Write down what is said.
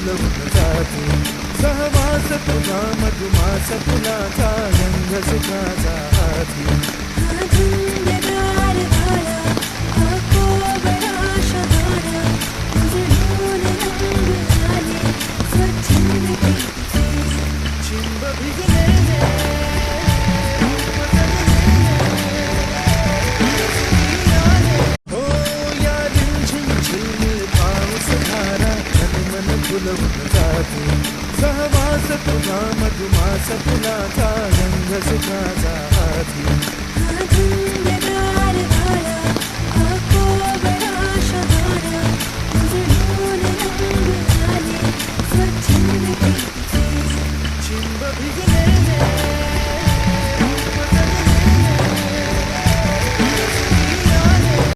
फुलवून जाते सहवास तुझा मधुमास फुलाचा रंग सुखाचा हाती धुंदगार वारा हा कोवळा शहारा उजळून रंग झाले स्वच्छंद प्रीतीचे चिंब भिजले हो या रिमझिम झिलमिल पाऊस धारा मन फुलवून जाते सहवास तुझा मधुमास फुलाचा